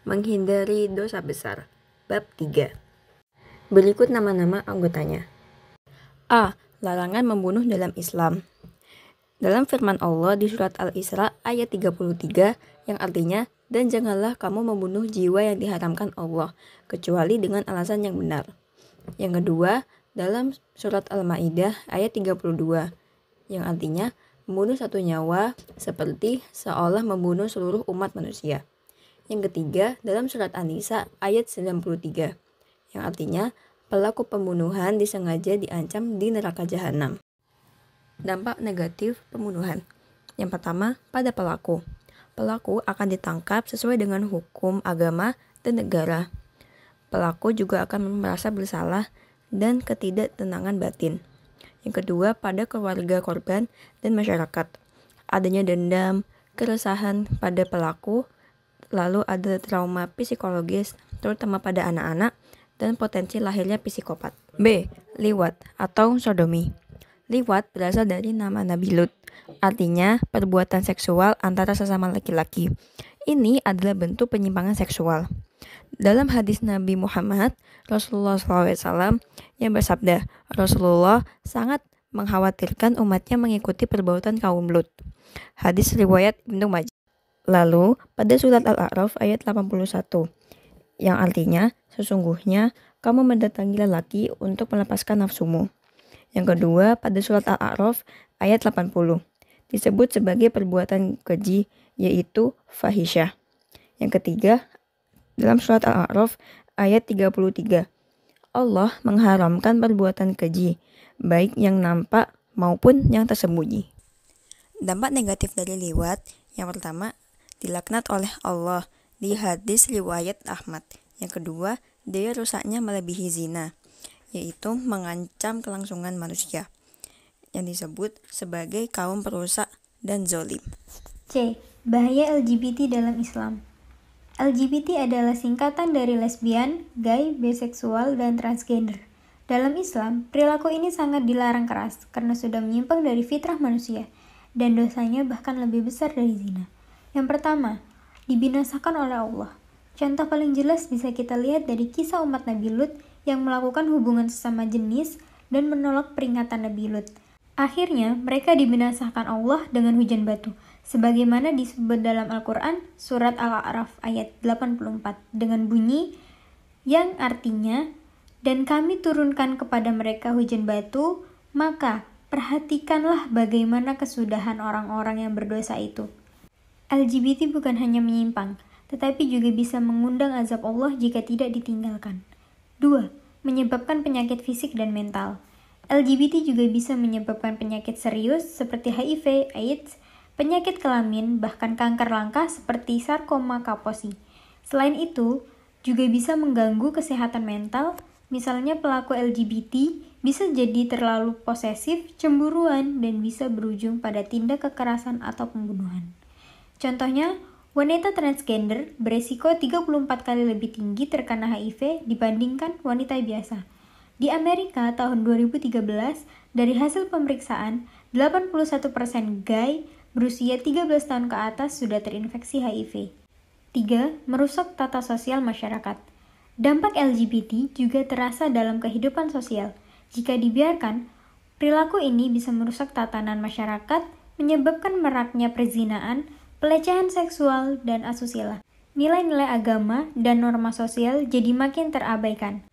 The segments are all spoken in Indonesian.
Menghindari dosa besar. Bab 3. Berikut nama-nama anggotanya. A. Larangan membunuh dalam Islam. Dalam firman Allah di surat Al-Isra ayat 33 yang artinya, dan janganlah kamu membunuh jiwa yang diharamkan Allah, kecuali dengan alasan yang benar. Yang kedua, dalam surat Al-Ma'idah ayat 32 yang artinya, membunuh satu nyawa seperti seolah membunuh seluruh umat manusia. Yang ketiga, dalam surat An-Nisa ayat 93 yang artinya, pelaku pembunuhan disengaja diancam di neraka jahanam. Dampak negatif pembunuhan. Yang pertama, pada pelaku. Pelaku akan ditangkap sesuai dengan hukum agama dan negara. Pelaku juga akan merasa bersalah dan ketidaktenangan batin. Yang kedua, pada keluarga korban dan masyarakat. Adanya dendam, keresahan pada pelaku, lalu ada trauma psikologis, terutama pada anak-anak, dan potensi lahirnya psikopat. B. Liwat atau sodomi. Liwat berasal dari nama Nabi Lut, artinya perbuatan seksual antara sesama laki-laki. Ini adalah bentuk penyimpangan seksual. Dalam hadis Nabi Muhammad, Rasulullah SAW yang bersabda, Rasulullah sangat mengkhawatirkan umatnya mengikuti perbuatan kaum Lut. Hadis riwayat Ibnu Majah. Lalu, pada surat Al-A'raf ayat 81, yang artinya, sesungguhnya kamu mendatangi lelaki untuk melepaskan nafsumu. Yang kedua, pada surat Al-A'raf ayat 80, disebut sebagai perbuatan keji, yaitu fahisyah. Yang ketiga, dalam surat Al-A'raf ayat 33, Allah mengharamkan perbuatan keji, baik yang nampak maupun yang tersembunyi. Dampak negatif dari liwat, yang pertama, dilaknat oleh Allah di hadis riwayat Ahmad. Yang kedua, daya rusaknya melebihi zina, yaitu mengancam kelangsungan manusia, yang disebut sebagai kaum perusak dan zolim. C. Bahaya LGBT dalam Islam. LGBT adalah singkatan dari lesbian, gay, biseksual, dan transgender. Dalam Islam, perilaku ini sangat dilarang keras karena sudah menyimpang dari fitrah manusia, dan dosanya bahkan lebih besar dari zina. Yang pertama, dibinasakan oleh Allah. Contoh paling jelas bisa kita lihat dari kisah umat Nabi Lut yang melakukan hubungan sesama jenis dan menolak peringatan Nabi Lut. Akhirnya, mereka dibinasakan Allah dengan hujan batu, sebagaimana disebut dalam Al-Quran surat Al-A'raf ayat 84 dengan bunyi yang artinya, dan kami turunkan kepada mereka hujan batu, maka perhatikanlah bagaimana kesudahan orang-orang yang berdosa itu. LGBT bukan hanya menyimpang, tetapi juga bisa mengundang azab Allah jika tidak ditinggalkan. 2. Menyebabkan penyakit fisik dan mental. LGBT juga bisa menyebabkan penyakit serius seperti HIV, AIDS, penyakit kelamin, bahkan kanker langka seperti sarkoma Kaposi. Selain itu, juga bisa mengganggu kesehatan mental, misalnya pelaku LGBT bisa jadi terlalu posesif, cemburuan, dan bisa berujung pada tindak kekerasan atau pembunuhan. Contohnya, wanita transgender beresiko 34 kali lebih tinggi terkena HIV dibandingkan wanita biasa. Di Amerika tahun 2013, dari hasil pemeriksaan, 81% gay berusia 13 tahun ke atas sudah terinfeksi HIV. 3. Merusak tata sosial masyarakat. Dampak LGBT juga terasa dalam kehidupan sosial. Jika dibiarkan, perilaku ini bisa merusak tatanan masyarakat, menyebabkan maraknya perzinaan, pelecehan seksual, dan asusila. Nilai-nilai agama dan norma sosial jadi makin terabaikan.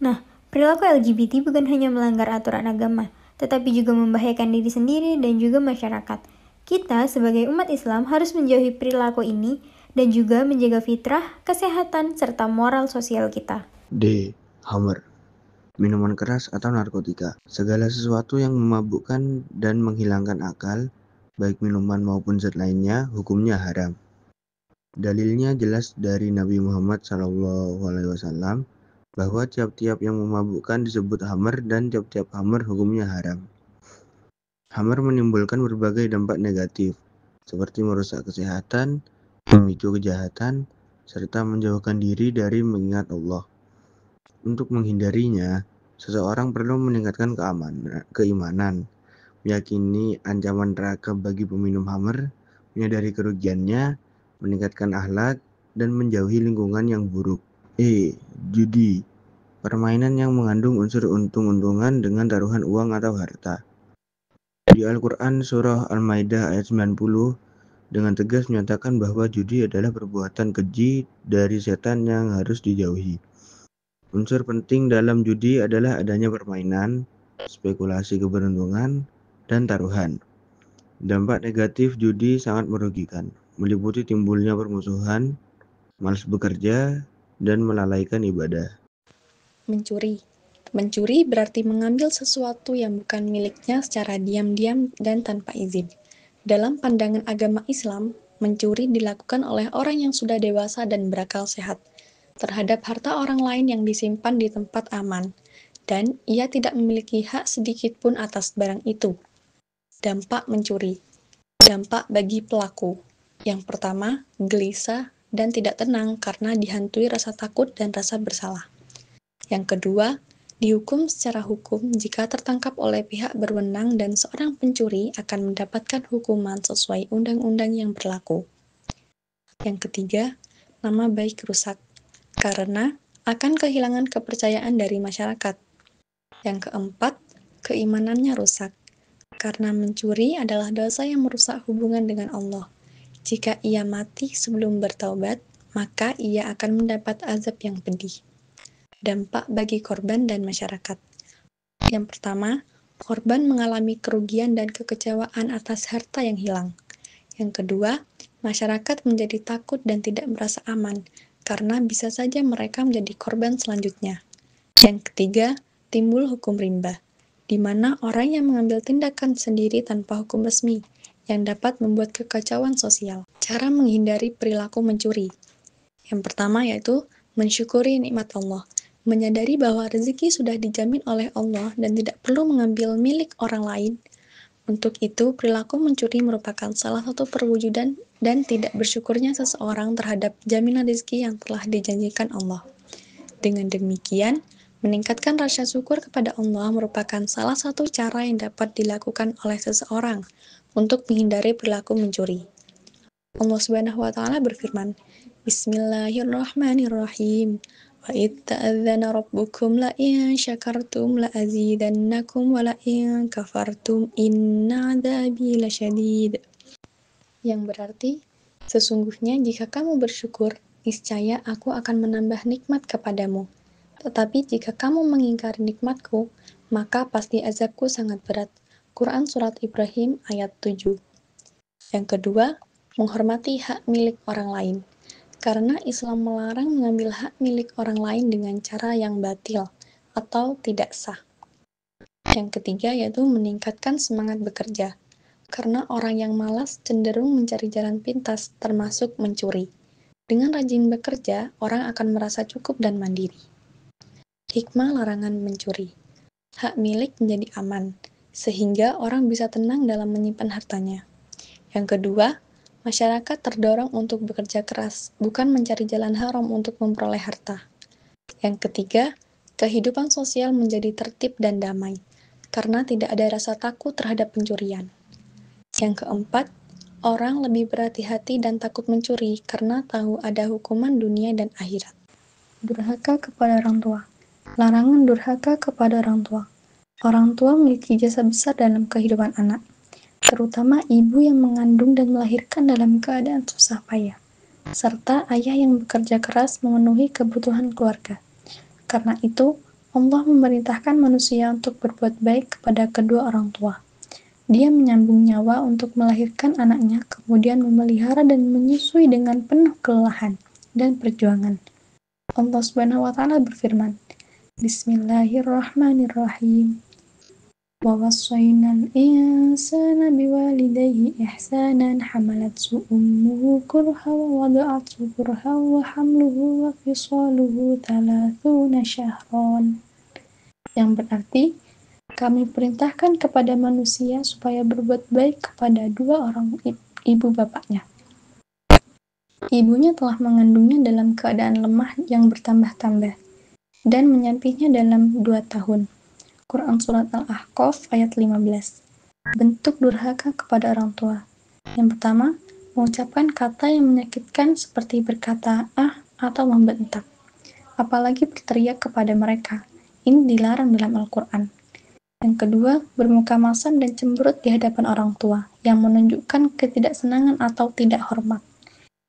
Nah, perilaku LGBT bukan hanya melanggar aturan agama, tetapi juga membahayakan diri sendiri dan juga masyarakat. Kita sebagai umat Islam harus menjauhi perilaku ini dan juga menjaga fitrah, kesehatan, serta moral sosial kita. D. Homer. Minuman keras atau narkotika. Segala sesuatu yang memabukkan dan menghilangkan akal, baik minuman maupun zat lainnya, hukumnya haram. Dalilnya jelas dari Nabi Muhammad SAW bahwa tiap-tiap yang memabukkan disebut hamer dan tiap-tiap hamer hukumnya haram. Hamer menimbulkan berbagai dampak negatif, seperti merusak kesehatan, memicu kejahatan, serta menjauhkan diri dari mengingat Allah. Untuk menghindarinya, seseorang perlu meningkatkan keimanan, meyakini ancaman neraka bagi peminum hamer, menyadari kerugiannya, meningkatkan akhlak, dan menjauhi lingkungan yang buruk. Judi. Permainan yang mengandung unsur untung-untungan dengan taruhan uang atau harta. Di Al-Quran Surah Al-Maidah ayat 90 dengan tegas menyatakan bahwa judi adalah perbuatan keji dari setan yang harus dijauhi. Unsur penting dalam judi adalah adanya permainan, spekulasi keberuntungan, dan taruhan. Dampak negatif judi sangat merugikan, meliputi timbulnya permusuhan, malas bekerja, dan melalaikan ibadah. Mencuri. Mencuri berarti mengambil sesuatu yang bukan miliknya secara diam-diam dan tanpa izin. Dalam pandangan agama Islam, mencuri dilakukan oleh orang yang sudah dewasa dan berakal sehat terhadap harta orang lain yang disimpan di tempat aman, dan ia tidak memiliki hak sedikit pun atas barang itu. Dampak mencuri. Dampak bagi pelaku. Yang pertama, gelisah dan tidak tenang karena dihantui rasa takut dan rasa bersalah. Yang kedua, dihukum secara hukum jika tertangkap oleh pihak berwenang dan seorang pencuri akan mendapatkan hukuman sesuai undang-undang yang berlaku. Yang ketiga, nama baik rusak, karena akan kehilangan kepercayaan dari masyarakat. Yang keempat, keimanannya rusak, karena mencuri adalah dosa yang merusak hubungan dengan Allah. Jika ia mati sebelum bertaubat, maka ia akan mendapat azab yang pedih. Dampak bagi korban dan masyarakat. Yang pertama, korban mengalami kerugian dan kekecewaan atas harta yang hilang. Yang kedua, masyarakat menjadi takut dan tidak merasa aman, karena bisa saja mereka menjadi korban selanjutnya. Yang ketiga, timbul hukum rimba, di mana orang yang mengambil tindakan sendiri tanpa hukum resmi, yang dapat membuat kekacauan sosial. Cara menghindari perilaku mencuri. Yang pertama yaitu mensyukuri nikmat Allah, menyadari bahwa rezeki sudah dijamin oleh Allah dan tidak perlu mengambil milik orang lain. Untuk itu, perilaku mencuri merupakan salah satu perwujudan dan tidak bersyukurnya seseorang terhadap jaminan rezeki yang telah dijanjikan Allah. Dengan demikian, meningkatkan rasa syukur kepada Allah merupakan salah satu cara yang dapat dilakukan oleh seseorang untuk menghindari perilaku mencuri. Allah Subhanahu wa taala berfirman, Bismillahirrahmanirrahim. Wa idh ta'adzana rabbukum la in syakartum la azidannakum wa la in kafartum inna 'adzabi lasyadid. Yang berarti, sesungguhnya jika kamu bersyukur, niscaya aku akan menambah nikmat kepadamu. Tetapi jika kamu mengingkari nikmatku, maka pasti azabku sangat berat. Quran Surat Ibrahim ayat 7. Yang kedua, menghormati hak milik orang lain. Karena Islam melarang mengambil hak milik orang lain dengan cara yang batil atau tidak sah. Yang ketiga yaitu meningkatkan semangat bekerja. Karena orang yang malas cenderung mencari jalan pintas, termasuk mencuri. Dengan rajin bekerja, orang akan merasa cukup dan mandiri. Hikmah larangan mencuri. Hak milik menjadi aman, sehingga orang bisa tenang dalam menyimpan hartanya. Yang kedua, masyarakat terdorong untuk bekerja keras, bukan mencari jalan haram untuk memperoleh harta. Yang ketiga, kehidupan sosial menjadi tertib dan damai, karena tidak ada rasa takut terhadap pencurian. Yang keempat, orang lebih berhati-hati dan takut mencuri, karena tahu ada hukuman dunia dan akhirat. Durhaka kepada orang tua. Larangan durhaka kepada orang tua. Orang tua memiliki jasa besar dalam kehidupan anak, terutama ibu yang mengandung dan melahirkan dalam keadaan susah payah, serta ayah yang bekerja keras memenuhi kebutuhan keluarga. Karena itu, Allah memerintahkan manusia untuk berbuat baik kepada kedua orang tua. Dia menyambung nyawa untuk melahirkan anaknya, kemudian memelihara dan menyusui dengan penuh kelelahan dan perjuangan. Allah Subhanahu wa taala berfirman, Bismillahirrahmanirrahim. وَوَصَّيْنَا الْإِنسَانَ بِوَالِدَيْهِ إِحْسَانًا حَمَلَتْهُ أُمُّهُ كُرْهًا وَوَضَعَتْهُ كُرْهًا وَحَمْلُهُ وَفِصَالُهُ 30 شهرا. Yang berarti, kami perintahkan kepada manusia supaya berbuat baik kepada dua orang ibu bapaknya. Ibunya telah mengandungnya dalam keadaan lemah yang bertambah-tambah dan menyapihnya dalam 2 tahun. Quran Surat Al-Ahqaf ayat 15. Bentuk durhaka kepada orang tua. Yang pertama, mengucapkan kata yang menyakitkan seperti berkata "ah" atau membentak. Apalagi berteriak kepada mereka. Ini dilarang dalam Al-Quran. Yang kedua, bermuka masam dan cemberut di hadapan orang tua, yang menunjukkan ketidaksenangan atau tidak hormat.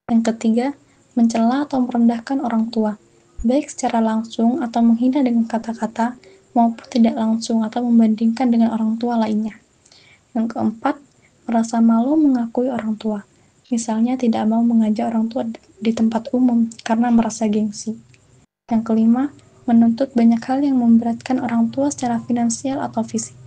Yang ketiga, mencela atau merendahkan orang tua, baik secara langsung atau menghina dengan kata-kata, maupun tidak langsung atau membandingkan dengan orang tua lainnya. Yang keempat, merasa malu mengakui orang tua. Misalnya tidak mau mengajak orang tua di tempat umum karena merasa gengsi. Yang kelima, menuntut banyak hal yang memberatkan orang tua secara finansial atau fisik.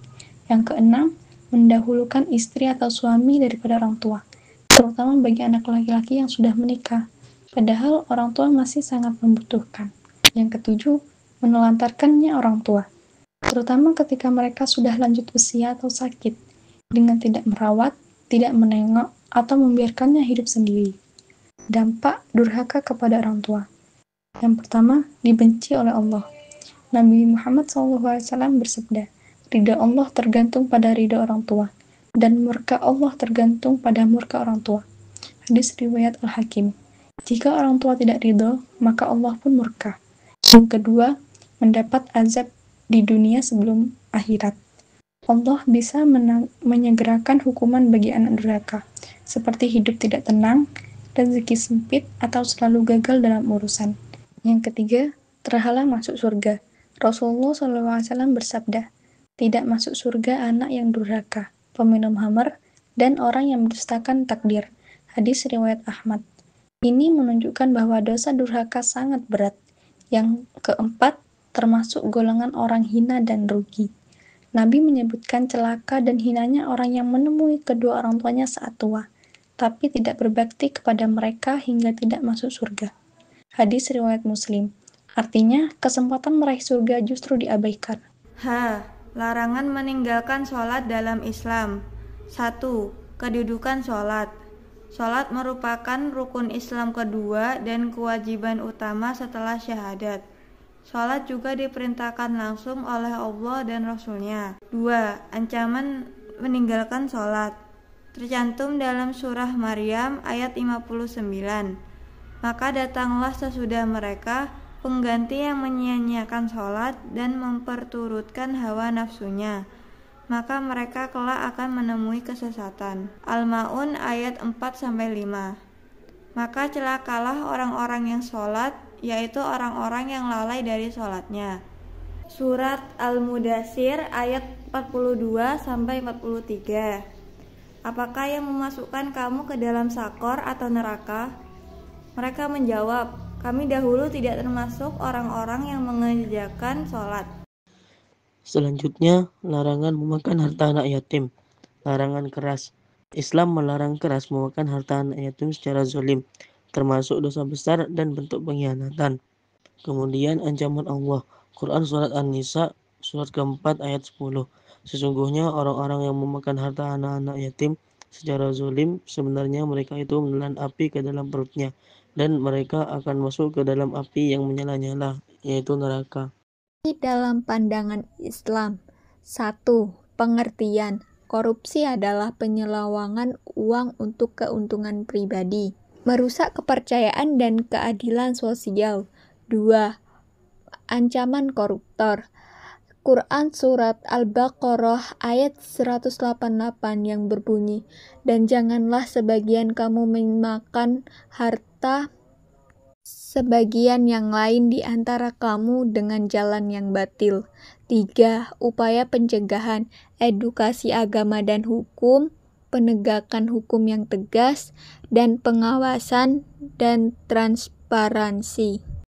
Yang keenam, mendahulukan istri atau suami daripada orang tua, terutama bagi anak laki-laki yang sudah menikah, padahal orang tua masih sangat membutuhkan. Yang ketujuh, menelantarkannya orang tua, terutama ketika mereka sudah lanjut usia atau sakit, dengan tidak merawat, tidak menengok, atau membiarkannya hidup sendiri. Dampak durhaka kepada orang tua. Yang pertama, dibenci oleh Allah. Nabi Muhammad SAW bersabda, ridha Allah tergantung pada ridha orang tua, dan murka Allah tergantung pada murka orang tua. Hadis riwayat Al-Hakim. Jika orang tua tidak ridho, maka Allah pun murka. Yang kedua, mendapat azab di dunia sebelum akhirat. Allah bisa menyegerakan hukuman bagi anak durhaka, seperti hidup tidak tenang, rezeki sempit, atau selalu gagal dalam urusan. Yang ketiga, terhalang masuk surga. Rasulullah SAW bersabda, tidak masuk surga anak yang durhaka, peminum khamr, dan orang yang mendustakan takdir. Hadis riwayat Ahmad. Ini menunjukkan bahwa dosa durhaka sangat berat. Yang keempat, termasuk golongan orang hina dan rugi. Nabi menyebutkan celaka dan hinanya orang yang menemui kedua orang tuanya saat tua, tapi tidak berbakti kepada mereka hingga tidak masuk surga. Hadis riwayat Muslim. Artinya, kesempatan meraih surga justru diabaikan. Larangan meninggalkan sholat dalam Islam. 1. Kedudukan sholat. Sholat merupakan rukun Islam kedua dan kewajiban utama setelah syahadat. Sholat juga diperintahkan langsung oleh Allah dan Rasul-Nya. 2. Ancaman meninggalkan sholat. Tercantum dalam surah Maryam ayat 59. Maka datanglah sesudah mereka pengganti yang menyia-nyiakan sholat dan memperturutkan hawa nafsunya. Maka mereka kelak akan menemui kesesatan. Al-Ma'un ayat 4-5. Maka celakalah orang-orang yang sholat, yaitu orang-orang yang lalai dari sholatnya. Surat Al-Mudaththir ayat 42-43. Apakah yang memasukkan kamu ke dalam sakor atau neraka? Mereka menjawab, kami dahulu tidak termasuk orang-orang yang mengerjakan sholat. Selanjutnya, larangan memakan harta anak yatim. Larangan keras. Islam melarang keras memakan harta anak yatim secara zalim, termasuk dosa besar dan bentuk pengkhianatan. Kemudian ancaman Allah. Quran Surat An-Nisa, surat keempat ayat 10. Sesungguhnya orang-orang yang memakan harta anak-anak yatim secara zalim, sebenarnya mereka itu menelan api ke dalam perutnya, dan mereka akan masuk ke dalam api yang menyala-nyala, yaitu neraka. Dalam pandangan Islam, 1. Pengertian. Korupsi adalah penyelewangan uang untuk keuntungan pribadi, merusak kepercayaan dan keadilan sosial. 2. Ancaman koruptor. Quran Surat Al-Baqarah ayat 188 yang berbunyi, dan janganlah sebagian kamu memakan harta sebagian yang lain di antara kamu dengan jalan yang batil. 3. Upaya pencegahan, edukasi agama dan hukum, penegakan hukum yang tegas, dan pengawasan dan transparansi.